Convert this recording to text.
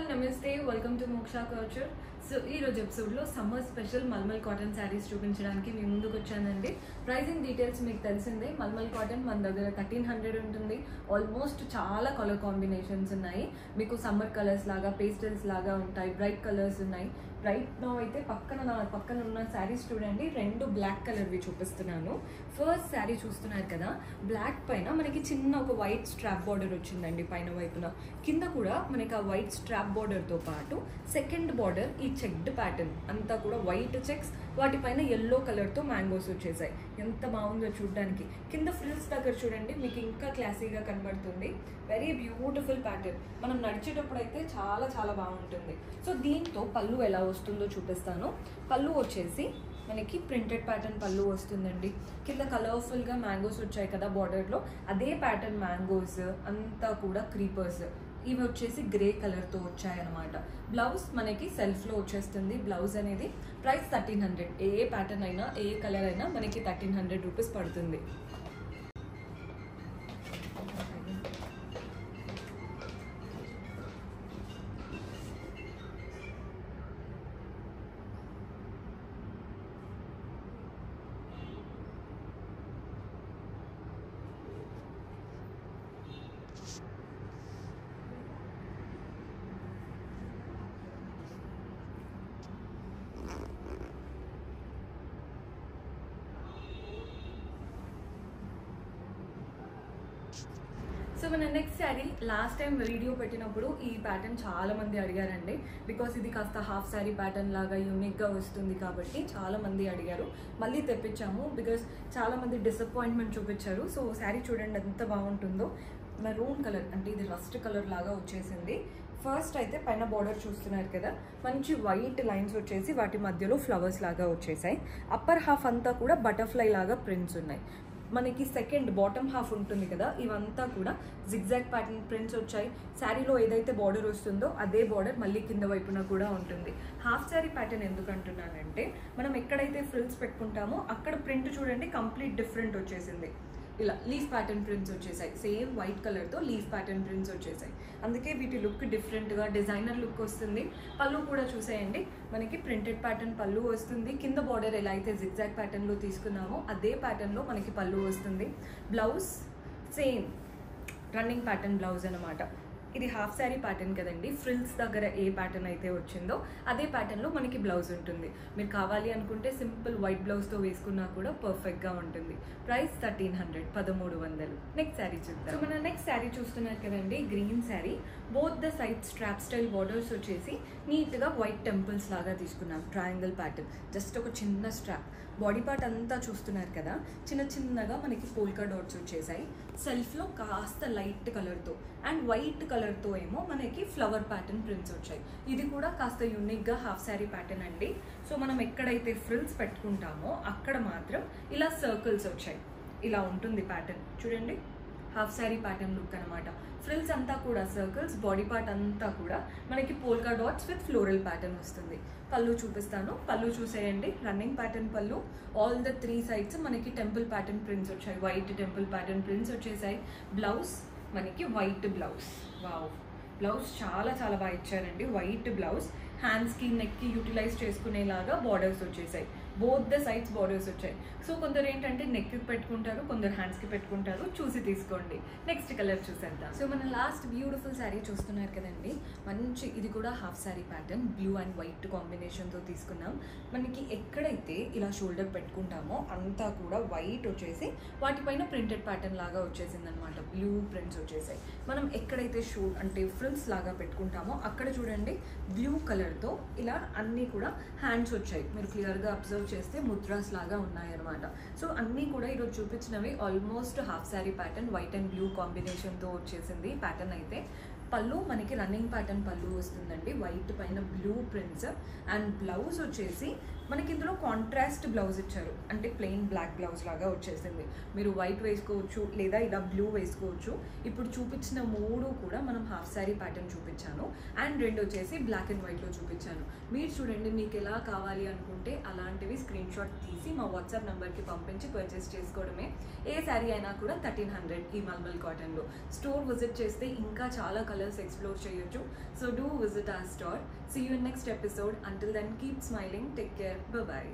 everyone, namaste, welcome to Moksha Culture. So ఈ రోజు ఎపిసోడ్లో summer special mulmul cotton sarees చూపించడానికి మీ ముందుకు వచ్చానండి. ప్రైజింగ్ డీటెయిల్స్ మీకు తెలిసిందే. మల్మల్ కాటన్ మన దగ్గర 1300 ఉంటుంది. ఆల్మోస్ట్ చాలా కలర్ కాంబినేషన్స్ ఉన్నాయి. మీకు సమ్మర్ కలర్స్ లాగా, పేస్టల్స్ లాగా ఉంటాయి, బ్రైట్ కలర్స్ ఉన్నాయి. రైట్ నో అయితే పక్కన ఉన్న శారీస్ చూడండి, రెండు బ్లాక్ కలర్వి చూపిస్తున్నాను. ఫస్ట్ శారీ చూస్తున్నారు కదా, బ్లాక్ పైన మనకి చిన్న ఒక వైట్ స్ట్రాప్ బార్డర్ వచ్చిందండి పైన వైపున. కింద కూడా మనకి ఆ వైట్ స్ట్రాప్ బార్డర్తో పాటు సెకండ్ బార్డర్ ఈ చెక్డ్ ప్యాటర్న్ అంతా కూడా వైట్ చెక్స్, వాటిపైన ఎల్లో కలర్తో మ్యాంగోస్ వచ్చేసాయి. ఎంత బాగుందో చూడడానికి. కింద ఫ్రిల్స్ దగ్గర చూడండి, మీకు ఇంకా క్లాసీగా కనబడుతుంది. Very beautiful pattern. మనం నడిచేటప్పుడు అయితే చాలా చాలా బాగుంటుంది. సో దీంతో పళ్ళు ఎలా వస్తుందో చూపిస్తాను. పళ్ళు వచ్చేసి మనకి ప్రింటెడ్ ప్యాటర్న్ పళ్ళు వస్తుందండి. కింద కలర్ఫుల్గా మ్యాంగోస్ వచ్చాయి కదా బార్డర్లో, అదే ప్యాటర్న్ మ్యాంగోస్ అంతా కూడా క్రీపర్స్. ఇవి వచ్చేసి గ్రే కలర్తో వచ్చాయన్నమాట. బ్లౌజ్ మనకి సెల్ఫ్లో వచ్చేస్తుంది. బ్లౌజ్ అనేది ప్రైస్ 1300. ఏ ప్యాటర్న్ అయినా, ఏ కలర్ అయినా మనకి 1300 రూపీస్ పడుతుంది. సో మన next sari, last time video పెట్టినప్పుడు ఈ ప్యాటర్న్ చాలా మంది అడిగారండి. బికాస్ ఇది కాస్త హాఫ్ శారీ ప్యాటర్న్ లాగా యూనిక్గా వస్తుంది కాబట్టి చాలా మంది అడిగారు. మళ్ళీ తెప్పించాము బికాస్ చాలా మంది డిసప్పాయింట్మెంట్ చూపించారు. సో శారీ చూడండి ఎంత బాగుంటుందో. మెరూన్ కలర్ అంటే ఇది రస్ట్ కలర్ లాగా వచ్చేసింది. ఫస్ట్ అయితే పైన బార్డర్ చూస్తున్నారు కదా, మంచి వైట్ లైన్స్ వచ్చేసి వాటి మధ్యలో ఫ్లవర్స్ లాగా వచ్చేసాయి. అప్పర్ హాఫ్ అంతా కూడా బటర్ఫ్లై లాగా ప్రింట్స్ ఉన్నాయి. మనకి సెకండ్ బాటమ్ హాఫ్ ఉంటుంది కదా, ఇవంతా కూడా జిగ్జాగ్ ప్యాటర్న్ ప్రింట్స్ వచ్చాయి. శారీలో ఏదైతే బార్డర్ వస్తుందో అదే బార్డర్ మళ్ళీ కింద వైపున కూడా ఉంటుంది. హాఫ్ శారీ ప్యాటర్న్ ఎందుకు అంటున్నానంటే, మనం ఎక్కడైతే ఫ్రిల్స్ పెట్టుకుంటామో అక్కడ ప్రింట్ చూడండి కంప్లీట్ డిఫరెంట్ వచ్చేసింది. ఇలా లీఫ్ ప్యాటర్న్ ప్రింట్స్ వచ్చేసాయి. సేమ్ వైట్ కలర్తో లీఫ్ ప్యాటర్న్ ప్రింట్స్ వచ్చేసాయి. అందుకే వీటి లుక్ డిఫరెంట్గా డిజైనర్ లుక్ వస్తుంది. పళ్ళు కూడా చూసేయండి, మనకి ప్రింటెడ్ ప్యాటర్న్ పళ్ళు వస్తుంది. కింద బార్డర్ ఎలా అయితే జిగ్జాగ్ ప్యాటర్న్లో తీసుకున్నామో అదే ప్యాటర్న్లో మనకి పళ్ళు వస్తుంది. Blouse same running pattern blouse అనమాట. ఇది హాఫ్ శారీ ప్యాటర్న్ కదండి. ఫ్రిల్స్ దగ్గర ఏ ప్యాటర్న్ అయితే వచ్చిందో అదే ప్యాటర్న్లో మనకి బ్లౌజ్ ఉంటుంది. మీరు కావాలి అనుకుంటే సింపుల్ వైట్ బ్లౌజ్తో వేసుకున్నా కూడా పర్ఫెక్ట్గా ఉంటుంది. ప్రైస్ 1300, 1300. నెక్స్ట్ శారీ చూద్దాం. సో మన నెక్స్ట్ శారీ చూస్తున్నారు కదండి, green sari. Both the side strap style borders వచ్చేసి నీట్గా వైట్ టెంపుల్స్ లాగా తీసుకున్నాం. ట్రయాంగిల్ ప్యాటర్న్, జస్ట్ ఒక చిన్న స్ట్రాప్. బాడీ పార్ట్ అంతా చూస్తున్నారు కదా, చిన్న చిన్నగా మనకి పోల్కా డాట్స్ వచ్చేసాయి. సెల్ఫ్లో కాస్త లైట్ కలర్తో అండ్ వైట్ కలర్తో ఏమో మనకి ఫ్లవర్ ప్యాటర్న్ ప్రింట్స్ వచ్చాయి. ఇది కూడా కాస్త యూనిక్గా హాఫ్ శారీ ప్యాటర్న్ అండి. సో మనం ఎక్కడైతే ఫ్రిల్స్ పెట్టుకుంటామో అక్కడ మాత్రం ఇలా సర్కిల్స్ వచ్చాయి. ఇలా ఉంటుంది ప్యాటర్న్ చూడండి. హాఫ్ శారీ ప్యాటర్న్ లుక్ అనమాట. ఫ్రిల్స్ అంతా కూడా సర్కిల్స్, బాడీ పార్ట్ అంతా కూడా మనకి polka dots with floral pattern వస్తుంది. పళ్ళు చూపిస్తాను. పళ్ళు చూసేయండి, రన్నింగ్ ప్యాటర్న్ పళ్ళు. ఆల్ ద 3 సైడ్స్ మనకి టెంపుల్ ప్యాటర్న్ ప్రింట్స్ వచ్చాయి. వైట్ టెంపుల్ ప్యాటర్న్ ప్రింట్స్ వచ్చేసాయి. బ్లౌజ్ మనకి వైట్ బ్లౌజ్. వావ్, బ్లౌజ్ చాలా చాలా బాగా ఇచ్చారండి. వైట్ బ్లౌజ్, హ్యాండ్స్కి నెక్కి యూటిలైజ్ చేసుకునేలాగా బార్డర్స్ వచ్చేసాయి. బోత్ ద సైడ్స్ బార్డర్స్ వచ్చాయి. సో కొందరు ఏంటంటే నెక్కి పెట్టుకుంటారు, కొందరు హ్యాండ్స్కి పెట్టుకుంటారు. చూసి తీసుకోండి. నెక్స్ట్ కలర్ చూసేద్దాం. సో మన లాస్ట్ బ్యూటిఫుల్ శారీ చూస్తున్నారు కదండి, మంచి ఇది కూడా half sari pattern blue and white కాంబినేషన్తో తీసుకున్నాం. మనకి ఎక్కడైతే ఇలా షోల్డర్ పెట్టుకుంటామో అంతా కూడా వైట్ వచ్చేసి వాటిపైన ప్రింటెడ్ ప్యాటర్న్ లాగా వచ్చేసింది అనమాట. బ్లూ ప్రింట్స్ వచ్చేసాయి. మనం ఎక్కడైతే అంటే ఫ్రిల్స్ లాగా పెట్టుకుంటామో అక్కడ చూడండి బ్లూ కలర్తో ఇలా అన్నీ కూడా హ్యాండ్స్ వచ్చాయి. మీరు క్లియర్గా అబ్జర్వ్ చేస్తే ముద్రాస్ లాగా ఉన్నాయన్నమాట. సో అన్నీ కూడా ఈరోజు చూపించినవి almost half sari pattern white and blue కాంబినేషన్తో వచ్చేసింది ప్యాటర్న్ అయితే. పళ్ళు మనకి రన్నింగ్ ప్యాటర్న్ పళ్ళు వస్తుందండి, వైట్ పైన బ్లూ ప్రింట్స్. అండ్ బ్లౌజ్ వచ్చేసి మనకి ఇందులో కాంట్రాస్ట్ బ్లౌజ్ ఇచ్చారు, అంటే ప్లెయిన్ బ్లాక్ బ్లౌజ్ లాగా వచ్చేసింది. మీరు వైట్ వేసుకోవచ్చు లేదా ఇలా బ్లూ వేసుకోవచ్చు. ఇప్పుడు చూపించిన 3 కూడా మనం హాఫ్ శారీ ప్యాటర్న్ చూపించాను అండ్ 2 వచ్చేసి బ్లాక్ అండ్ వైట్లో చూపించాను. మీరు చూడండి, మీకు ఎలా కావాలి అనుకుంటే అలాంటివి స్క్రీన్ షాట్ తీసి మా వాట్సాప్ నెంబర్కి పంపించి పర్చేస్ చేసుకోవడమే. ఏ శారీ అయినా కూడా 1300 ఈ మల్మల్ కాటన్లో. స్టోర్ విజిట్ చేస్తే ఇంకా చాలా కలర్ కలర్స్ ఎక్స్ప్లోర్ చేయొచ్చు. So do visit our store. See you in next episode. Until then keep smiling. Take care. By.